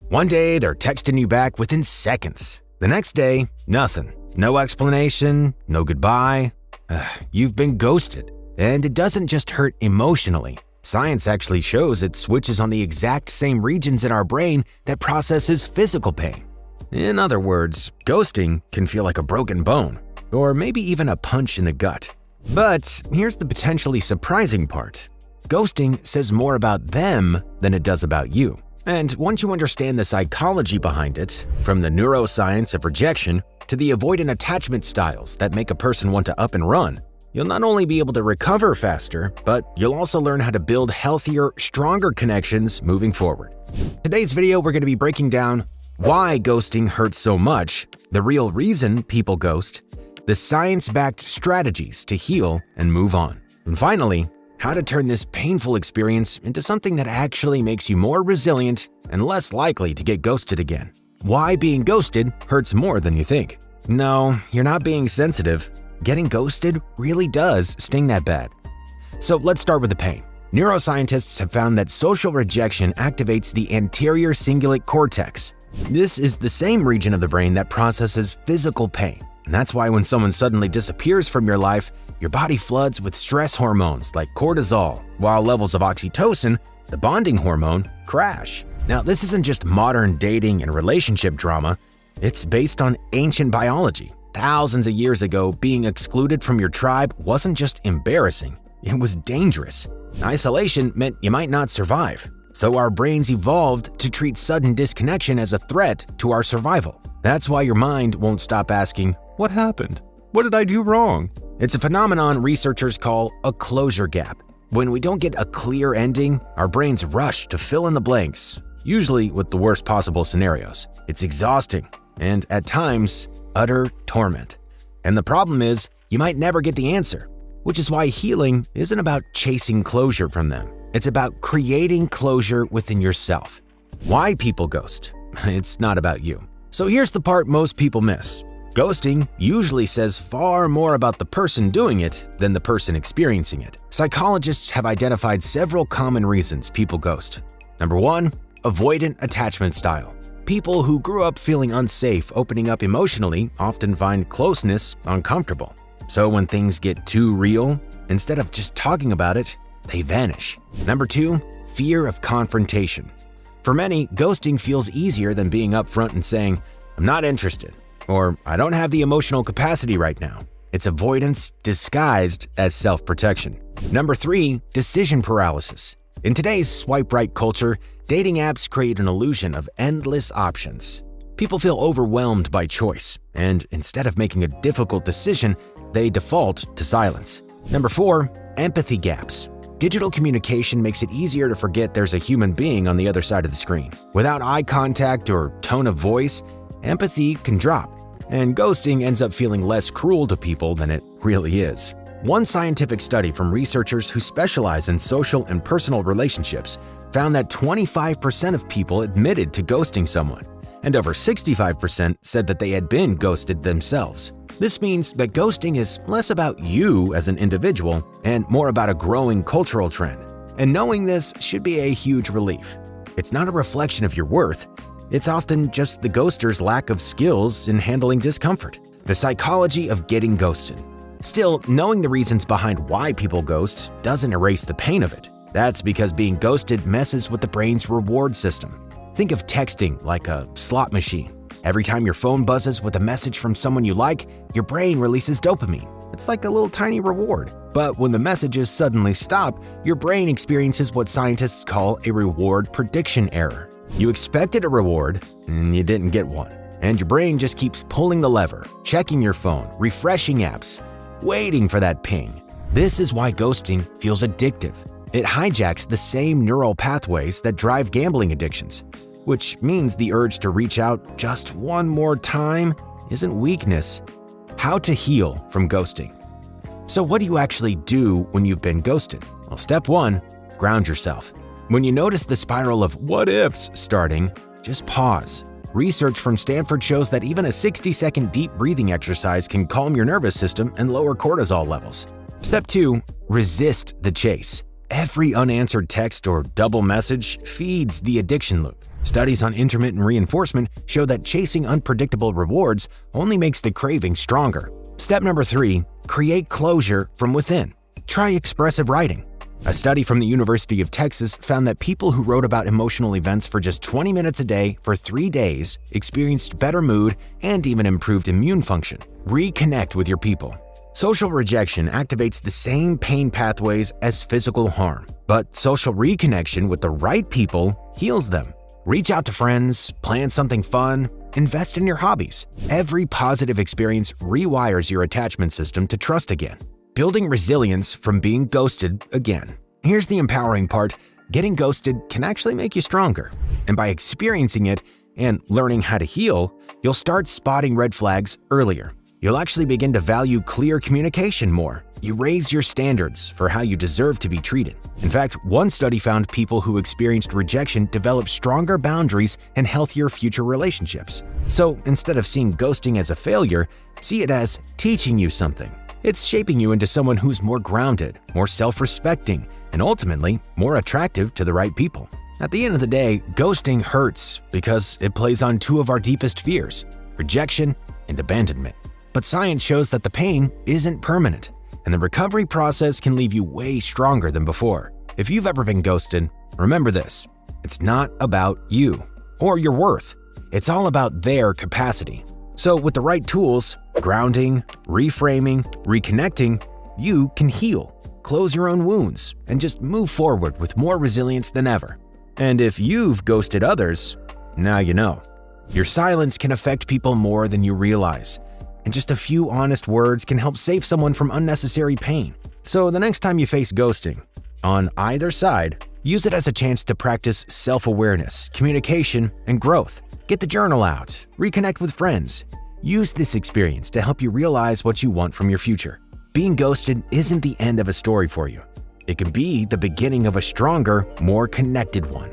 One day, they're texting you back within seconds. The next day, nothing. No explanation, no goodbye. You've been ghosted. And it doesn't just hurt emotionally. Science actually shows it switches on the exact same regions in our brain that processes physical pain. In other words, ghosting can feel like a broken bone, or maybe even a punch in the gut. But here's the potentially surprising part. Ghosting says more about them than it does about you. And once you understand the psychology behind it, from the neuroscience of rejection to the avoidant attachment styles that make a person want to up and run, you'll not only be able to recover faster, but you'll also learn how to build healthier, stronger connections moving forward. Today's video, we're going to be breaking down why ghosting hurts so much, the real reason people ghost, the science-backed strategies to heal and move on, and finally, how to turn this painful experience into something that actually makes you more resilient and less likely to get ghosted again. Why being ghosted hurts more than you think. No, you're not being sensitive. Getting ghosted really does sting that bad. So let's start with the pain. Neuroscientists have found that social rejection activates the anterior cingulate cortex. This is the same region of the brain that processes physical pain. And that's why when someone suddenly disappears from your life, your body floods with stress hormones like cortisol, while levels of oxytocin, the bonding hormone, crash. Now, this isn't just modern dating and relationship drama. It's based on ancient biology. Thousands of years ago, being excluded from your tribe wasn't just embarrassing, it was dangerous. Isolation meant you might not survive. So our brains evolved to treat sudden disconnection as a threat to our survival. That's why your mind won't stop asking, "What happened? What did I do wrong?" It's a phenomenon researchers call a closure gap. When we don't get a clear ending, our brains rush to fill in the blanks, usually with the worst possible scenarios. It's exhausting and, at times, utter torment. And the problem is, you might never get the answer, which is why healing isn't about chasing closure from them. It's about creating closure within yourself. Why people ghost? It's not about you. So here's the part most people miss. Ghosting usually says far more about the person doing it than the person experiencing it. Psychologists have identified several common reasons people ghost. Number 1, avoidant attachment style. People who grew up feeling unsafe opening up emotionally often find closeness uncomfortable. So when things get too real, instead of just talking about it, they vanish. Number 2, fear of confrontation. For many, ghosting feels easier than being upfront and saying, "I'm not interested," or "I don't have the emotional capacity right now." It's avoidance disguised as self-protection. Number 3, decision paralysis. In today's swipe-right culture, dating apps create an illusion of endless options. People feel overwhelmed by choice, and instead of making a difficult decision, they default to silence. Number 4, empathy gaps. Digital communication makes it easier to forget there's a human being on the other side of the screen. Without eye contact or tone of voice, empathy can drop, and ghosting ends up feeling less cruel to people than it really is. One scientific study from researchers who specialize in social and personal relationships found that 25% of people admitted to ghosting someone, and over 65% said that they had been ghosted themselves. This means that ghosting is less about you as an individual and more about a growing cultural trend. And knowing this should be a huge relief. It's not a reflection of your worth. It's often just the ghoster's lack of skills in handling discomfort. The psychology of getting ghosted. Still, knowing the reasons behind why people ghost doesn't erase the pain of it. That's because being ghosted messes with the brain's reward system. Think of texting like a slot machine. Every time your phone buzzes with a message from someone you like, your brain releases dopamine. It's like a little tiny reward. But when the messages suddenly stop, your brain experiences what scientists call a reward prediction error. You expected a reward, and you didn't get one. And your brain just keeps pulling the lever, checking your phone, refreshing apps, waiting for that ping. This is why ghosting feels addictive. It hijacks the same neural pathways that drive gambling addictions, which means the urge to reach out just one more time isn't weakness. How to heal from ghosting. So what do you actually do when you've been ghosted? Well, step 1, ground yourself. When you notice the spiral of what ifs starting, just pause. Research from Stanford shows that even a 60-second deep breathing exercise can calm your nervous system and lower cortisol levels. Step 2, resist the chase. Every unanswered text or double message feeds the addiction loop. Studies on intermittent reinforcement show that chasing unpredictable rewards only makes the craving stronger. Step number 3, create closure from within. Try expressive writing. A study from the University of Texas found that people who wrote about emotional events for just 20 minutes a day for 3 days experienced better mood and even improved immune function. Reconnect with your people. Social rejection activates the same pain pathways as physical harm, but social reconnection with the right people heals them. Reach out to friends, plan something fun, invest in your hobbies. Every positive experience rewires your attachment system to trust again, building resilience from being ghosted again. Here's the empowering part. Getting ghosted can actually make you stronger. And by experiencing it and learning how to heal, you'll start spotting red flags earlier. You'll actually begin to value clear communication more. You raise your standards for how you deserve to be treated. In fact, one study found people who experienced rejection developed stronger boundaries and healthier future relationships. So instead of seeing ghosting as a failure, see it as teaching you something. It's shaping you into someone who's more grounded, more self-respecting, and ultimately more attractive to the right people. At the end of the day, ghosting hurts because it plays on 2 of our deepest fears: rejection and abandonment. But science shows that the pain isn't permanent, and the recovery process can leave you way stronger than before. If you've ever been ghosted, remember this: it's not about you or your worth. It's all about their capacity. So with the right tools, grounding, reframing, reconnecting, you can heal, close your own wounds, and just move forward with more resilience than ever. And if you've ghosted others, now you know. Your silence can affect people more than you realize, and just a few honest words can help save someone from unnecessary pain. So the next time you face ghosting, on either side, use it as a chance to practice self-awareness, communication, and growth. Get the journal out, reconnect with friends. Use this experience to help you realize what you want from your future. Being ghosted isn't the end of a story for you. It can be the beginning of a stronger, more connected one.